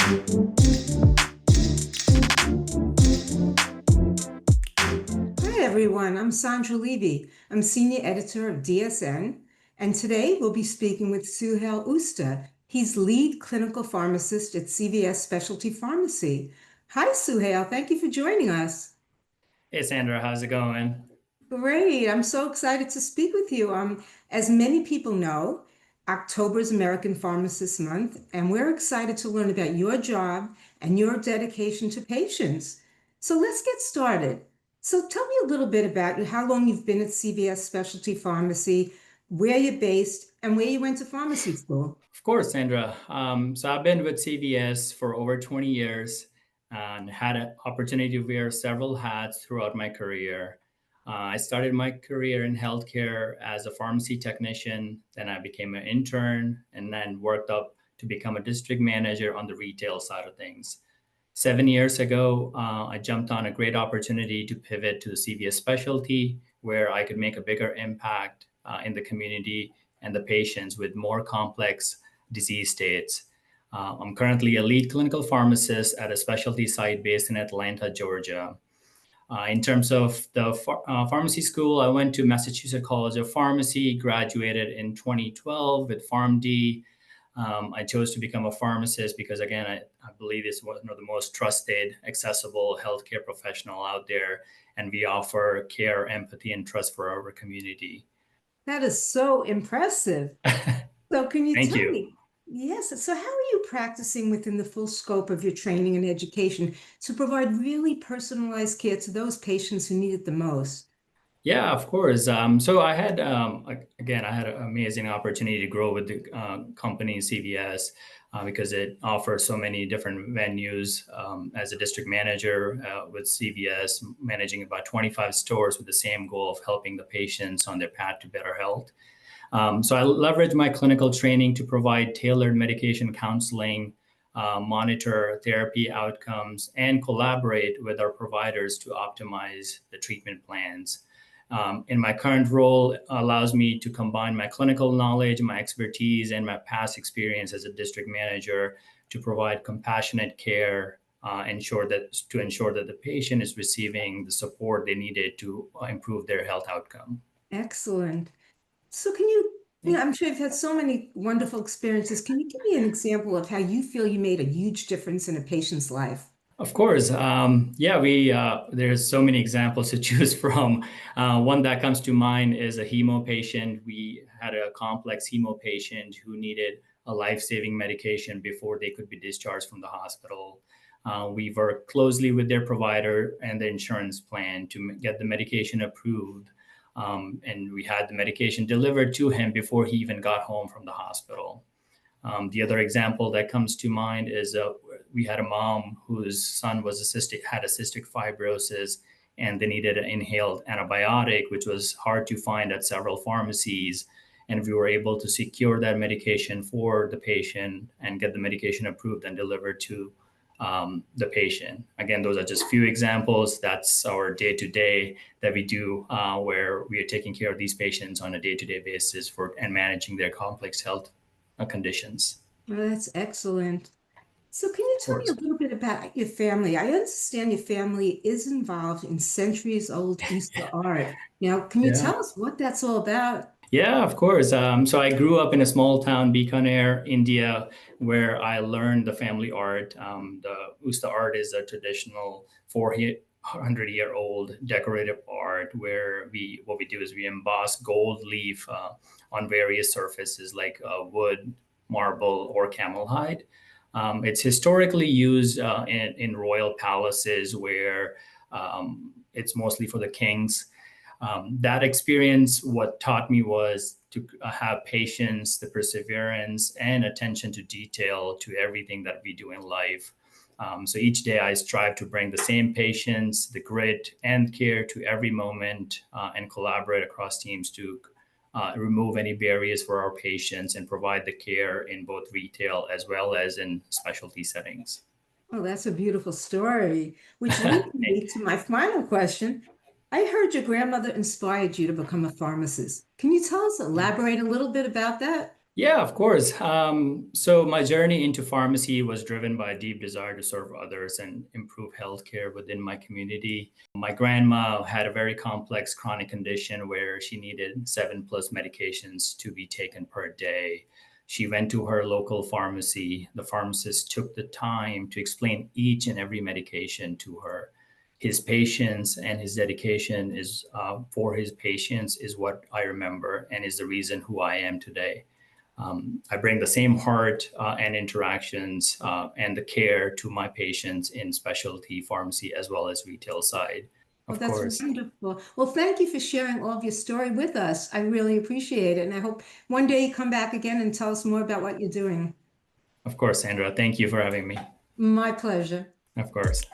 Hi everyone, I'm Sandra Levy. I'm senior editor of DSN, and today we'll be speaking with Suhail Usta. He's lead clinical pharmacist at CVS Specialty Pharmacy. Hi Suhail, thank you for joining us. Hey Sandra, how's it going? Great, I'm so excited to speak with you. As many people know, October is American Pharmacist Month, and we're excited to learn about your job and your dedication to patients. So let's get started. So tell me a little bit about how long you've been at CVS Specialty Pharmacy, where you're based, and where you went to pharmacy school. Of course, Sandra. So I've been with CVS for over 20 years and had an opportunity to wear several hats throughout my career. I started my career in healthcare as a pharmacy technician, then I became an intern, and then worked up to become a district manager on the retail side of things. 7 years ago, I jumped on a great opportunity to pivot to the CVS specialty, where I could make a bigger impact in the community and the patients with more complex disease states. I'm currently a lead clinical pharmacist at a specialty site based in Atlanta, Georgia. In terms of the pharmacy school, I went to Massachusetts College of Pharmacy, graduated in 2012 with PharmD. I chose to become a pharmacist because, again, I believe it's one of the most trusted, accessible healthcare professional out there, and we offer care, empathy, and trust for our community. That is so impressive. So can you Thank tell you. me, yes, so how are you practicing within the full scope of your training and education to provide really personalized care to those patients who need it the most? Yeah, of course. So I had, again, I had an amazing opportunity to grow with the company CVS because it offers so many different venues. As a district manager with CVS, managing about 25 stores with the same goal of helping the patients on their path to better health. So I leverage my clinical training to provide tailored medication counseling, monitor therapy outcomes, and collaborate with our providers to optimize the treatment plans. In my current role allows me to combine my clinical knowledge, my expertise, and my past experience as a district manager to provide compassionate care, ensure that to ensure that the patient is receiving the support they needed to improve their health outcome. Excellent. So can I'm sure you've had so many wonderful experiences. Can you give me an example of how you feel you made a huge difference in a patient's life? Of course, yeah. We there's so many examples to choose from. One that comes to mind is a hemo patient. We had a complex hemo patient who needed a life-saving medication before they could be discharged from the hospital. We worked closely with their provider and the insurance plan to get the medication approved, and we had the medication delivered to him before he even got home from the hospital. The other example that comes to mind is we had a mom whose son had a cystic fibrosis, and they needed an inhaled antibiotic, which was hard to find at several pharmacies. And we were able to secure that medication for the patient and get the medication approved and delivered to the patient. Again, those are just few examples. That's our day to day that we do, where we are taking care of these patients on a day to day basis and managing their complex health conditions. Well, that's excellent. So can you Of tell me a course. little bit about your family? I understand your family is involved in centuries-old Usta art. Now, can you Yeah. tell us what that's all about? Yeah, of course. So I grew up in a small town, Bikaner, India, where I learned the family art. The Usta art is a traditional 400-year-old decorative art where what we do is we emboss gold leaf on various surfaces like wood, marble, or camel hide. It's historically used in royal palaces where it's mostly for the kings. That experience, what taught me was to have patience, the perseverance, and attention to detail to everything that we do in life. So each day I strive to bring the same patience, the grit, and care to every moment and collaborate across teams to remove any barriers for our patients and provide the care in both retail as well as in specialty settings. Oh, that's a beautiful story, which leads me to my final question. I heard your grandmother inspired you to become a pharmacist. Can you tell us, elaborate a little bit about that? Yeah, of course. So my journey into pharmacy was driven by a deep desire to serve others and improve healthcare within my community. My grandma had a very complex chronic condition where she needed 7+ medications to be taken per day. She went to her local pharmacy. The pharmacist took the time to explain each and every medication to her. His patience and his dedication is for his patients is what I remember and is the reason who I am today. I bring the same heart and interactions and the care to my patients in specialty pharmacy as well as retail side, Oh, of that's course. wonderful. Well, thank you for sharing all of your story with us. I really appreciate it. And I hope one day you come back again and tell us more about what you're doing. Of course, Sandra. Thank you for having me. My pleasure. Of course.